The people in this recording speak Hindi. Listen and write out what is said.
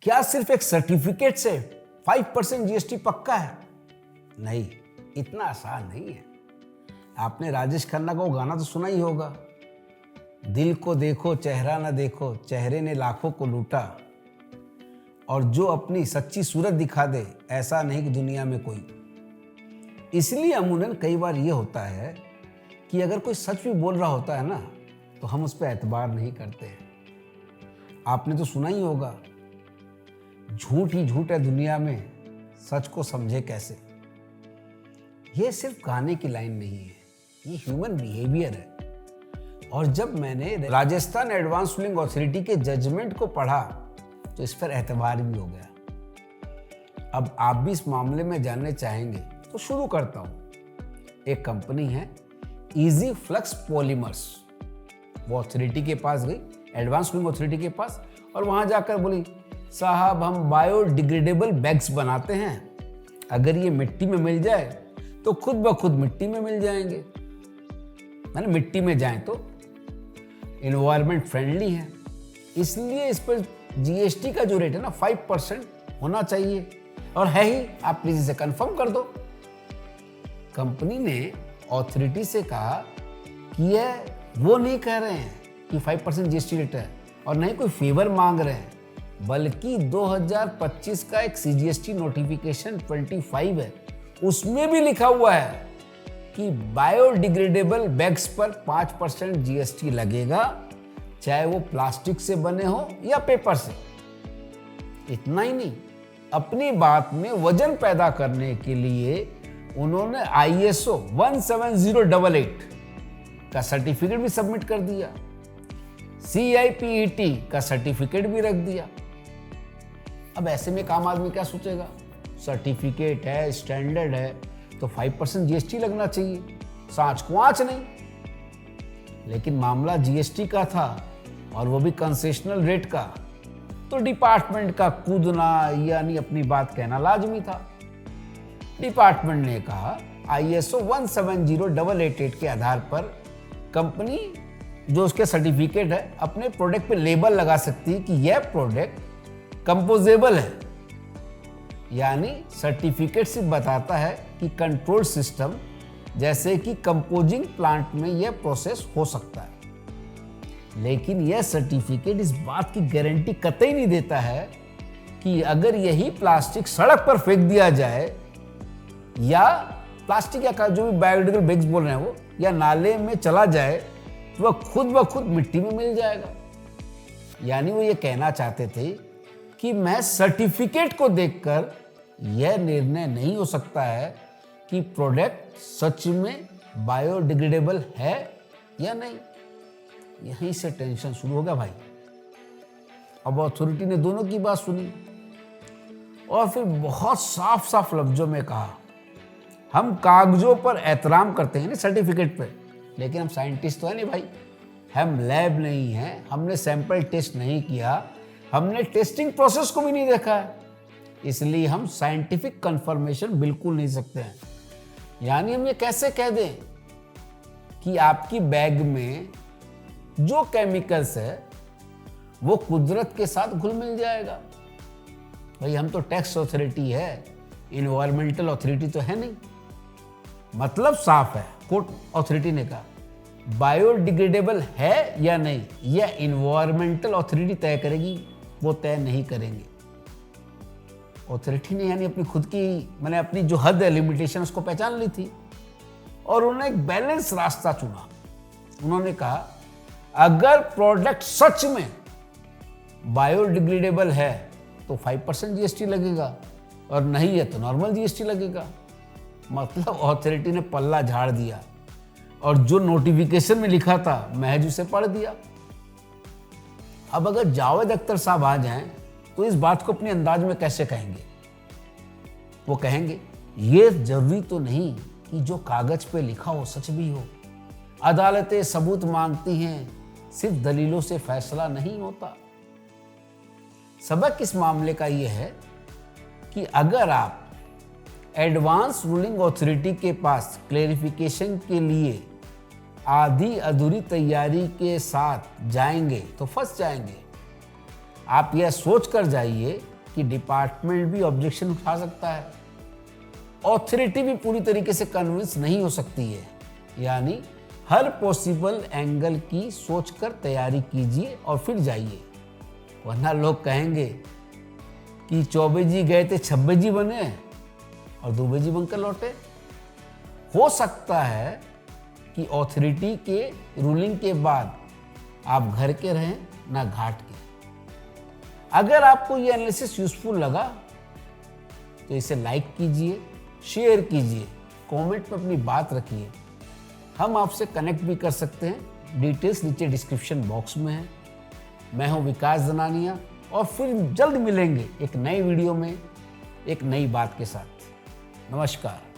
क्या सिर्फ एक सर्टिफिकेट से 5% जीएसटी पक्का है? नहीं, इतना आसान नहीं है। आपने राजेश खन्ना का वो गाना तो सुना ही होगा, दिल को देखो चेहरा ना देखो, चेहरे ने लाखों को लूटा, और जो अपनी सच्ची सूरत दिखा दे ऐसा नहीं कि दुनिया में कोई। इसलिए अमूमन कई बार ये होता है कि अगर कोई सच भी बोल रहा होता है ना, तो हम उस पर एतबार नहीं करते हैं। आपने तो सुना ही होगा, झूठ ही झूठ है दुनिया में, सच को समझे कैसे। ये सिर्फ गाने की लाइन नहीं है, ये ह्यूमन बिहेवियर है। और जब मैंने राजस्थान एडवांस रूलिंग अथॉरिटी के जजमेंट को पढ़ा तो इस पर एतबार भी हो गया। अब आप भी इस मामले में जानने चाहेंगे तो शुरू करता हूं। एक कंपनी है इजी फ्लक्स पॉलीमर्स, वो अथॉरिटी के पास गई, एडवांस रूलिंग अथॉरिटी के पास, और वहां जाकर बोली, साहब हम बायोडिग्रेडेबल बैग्स बनाते हैं, अगर ये मिट्टी में मिल जाए तो खुद ब खुद मिट्टी में मिल जाएंगे, मैंने मिट्टी में जाए तो इन्वायरमेंट फ्रेंडली है, इसलिए इस पर जीएसटी का जो रेट है ना 5% होना चाहिए, और है ही, आप प्लीज इसे कंफर्म कर दो। कंपनी ने अथॉरिटी से कहा कि यह वो नहीं कह रहे हैं कि 5% जीएसटी रेट है, और नहीं कोई फेवर मांग रहे हैं, बल्कि 2025 का एक सीजीएसटी नोटिफिकेशन 25 है, उसमें भी लिखा हुआ है कि बायोडिग्रेडेबल बैग्स पर 5% जीएसटी लगेगा, चाहे वो प्लास्टिक से बने हो या पेपर से। इतना ही नहीं, अपनी बात में वजन पैदा करने के लिए उन्होंने ISO 17088 का सर्टिफिकेट भी सबमिट कर दिया, CIPET का सर्टिफिकेट भी रख दिया। अब ऐसे में आम आदमी क्या सोचेगा, सर्टिफिकेट है, स्टैंडर्ड है, तो 5% जीएसटी लगना चाहिए, सांच को आंच नहीं। लेकिन मामला जीएसटी का था, और वो भी कंसेशनल रेट का, तो डिपार्टमेंट का कूदना यानी अपनी बात कहना लाजमी था। डिपार्टमेंट ने कहा ISO 17088 के आधार पर कंपनी जो उसके सर्टिफिकेट है अपने प्रोडक्ट पे लेबल लगा सकती है कि यह प्रोडक्ट कंपोजेबल है, यानी सर्टिफिकेट सिर्फ बताता है कि कंट्रोल सिस्टम जैसे कि कंपोजिंग प्लांट में यह प्रोसेस हो सकता है, लेकिन यह सर्टिफिकेट इस बात की गारंटी कतई नहीं देता है कि अगर यही प्लास्टिक सड़क पर फेंक दिया जाए, या प्लास्टिक या जो भी बायोडिग्रेडेबल बैग्स बोल रहे हैं वो, या नाले में चला जाए, तो वह खुद ब खुद मिट्टी में मिल जाएगा। यानी वो ये कहना चाहते थे कि मैं सर्टिफिकेट को देखकर यह निर्णय नहीं हो सकता है कि प्रोडक्ट सच में बायोडिग्रेडेबल है या नहीं। यहीं से टेंशन शुरू हो गया भाई। अब अथॉरिटी ने दोनों की बात सुनी और फिर बहुत साफ साफ लफ्जों में कहा, हम कागजों पर एहतराम करते हैं ना सर्टिफिकेट पे, लेकिन हम साइंटिस्ट तो है नहीं भाई, हम लैब नहीं हैं, हमने सैंपल टेस्ट नहीं किया, हमने टेस्टिंग प्रोसेस को भी नहीं देखा है, इसलिए हम साइंटिफिक कंफर्मेशन बिल्कुल नहीं सकते हैं। यानी हम ये कैसे कह दें कि आपकी बैग में जो केमिकल्स है वो कुदरत के साथ घुल मिल जाएगा। भाई हम तो टैक्स अथॉरिटी है, इन्वायरमेंटल अथॉरिटी तो है नहीं। मतलब साफ है, कोर्ट अथॉरिटी ने कहा बायोडिग्रेडेबल है या नहीं यह इन्वायरमेंटल अथॉरिटी तय करेगी, वो तय नहीं करेंगे। अथॉरिटी ने यानी अपनी खुद की मैंने अपनी जो हद है लिमिटेशन उसको पहचान ली थी, और उन्होंने एक बैलेंस रास्ता चुना। उन्होंने कहा अगर प्रोडक्ट सच में बायोडिग्रेडेबल है तो 5% जीएसटी लगेगा, और नहीं है तो नॉर्मल जीएसटी लगेगा। मतलब अथॉरिटी ने पल्ला झाड़ दिया, और जो नोटिफिकेशन में लिखा था महज उसे पढ़ दिया। अब अगर जावेद अख्तर साहब आ जाएं तो इस बात को अपने अंदाज में कैसे कहेंगे? वो कहेंगे ये जरूरी तो नहीं कि जो कागज पे लिखा हो सच भी हो, अदालतें सबूत मांगती हैं, सिर्फ दलीलों से फैसला नहीं होता। सबक इस मामले का यह है कि अगर आप एडवांस रूलिंग अथॉरिटी के पास क्लेरिफिकेशन के लिए आधी अधूरी तैयारी के साथ जाएंगे तो फंस जाएंगे। आप यह सोच कर जाइए कि डिपार्टमेंट भी ऑब्जेक्शन उठा सकता है, ऑथोरिटी भी पूरी तरीके से कन्विंस नहीं हो सकती है। यानी हर पॉसिबल एंगल की सोचकर तैयारी कीजिए और फिर जाइए, वरना लोग कहेंगे कि चौबे जी गए थे 26 जी बने और दुबे जी बनकर लौटे। हो सकता है कि ऑथोरिटी के रूलिंग के बाद आप घर के रहें ना घाट के। अगर आपको ये एनालिसिस यूजफुल लगा तो इसे लाइक कीजिए, शेयर कीजिए, कमेंट में अपनी बात रखिए। हम आपसे कनेक्ट भी कर सकते हैं, डिटेल्स नीचे डिस्क्रिप्शन बॉक्स में है। मैं हूं विकास दनानिया और फिर जल्द मिलेंगे एक नए वीडियो में एक नई बात के साथ। नमस्कार।